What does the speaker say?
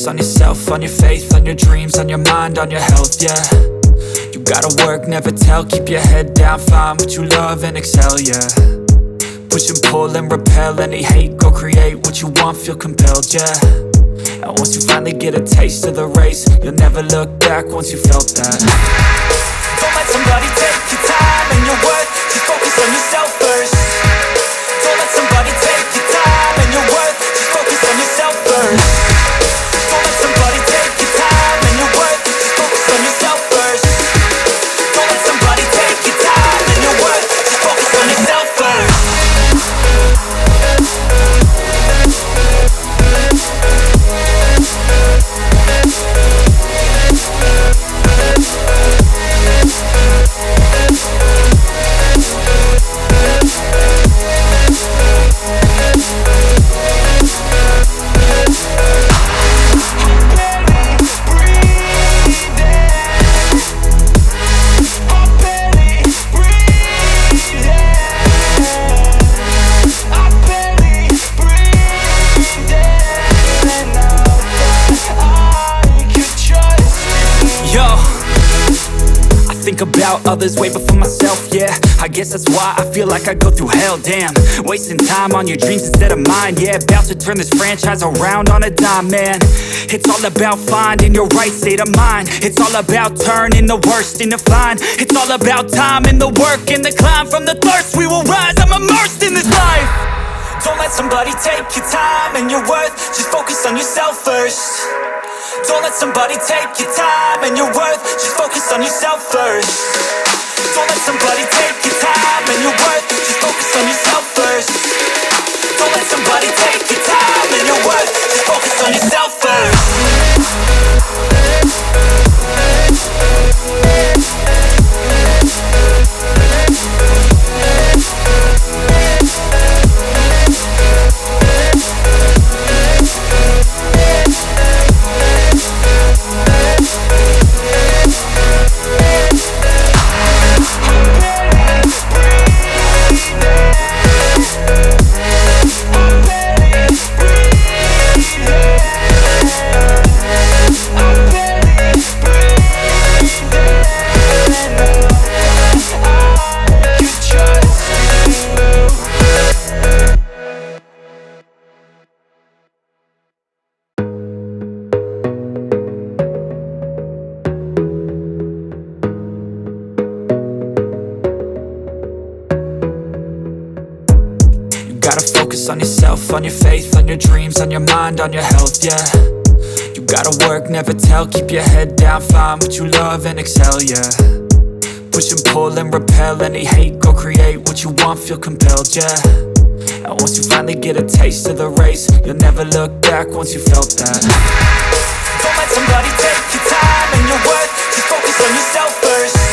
focus on yourself, on your faith, on your dreams, on your mind, on your health, yeah. You gotta work, never tell, keep your head down, find what you love and excel, yeah. Push and pull and repel any hate, go create what you want, feel compelled, yeah. And once you finally get a taste of the race, you'll never look back once you felt that. Don't let somebody take your time and your worth, just focus on yourself first. Don't let somebody take your time and your worth, just focus on yourself first. Don't let somebody take your time and your worth, just focus on yourself first. Don't let somebody take your time and your worth, just focus on yourself first. Think about others way before myself, yeah. I guess that's why I feel like I go through hell, damn. Wasting time on your dreams instead of mine, yeah. About to turn this franchise around on a dime, man. It's all about finding your right state of mind. It's all about turning the worst into fine. It's all about time and the work and the climb. From the thirst we will rise, I'm immersed in this life. Don't let somebody take your time and your worth, just focus on yourself first. Don't let somebody take your time and your worth, just focus on yourself first. Don't let somebody take your time and your worth, just focus on yourself first. Don't let somebody take your time and your worth, just focus on yourself first. Gotta focus on yourself, on your faith, on your dreams, on your mind, on your health, yeah. You gotta work, never tell, keep your head down, find what you love and excel, yeah. Push and pull and repel any hate, go create what you want, feel compelled, yeah. And once you finally get a taste of the race, you'll never look back once you felt that. Don't let somebody take your time and your worth, just focus on yourself first.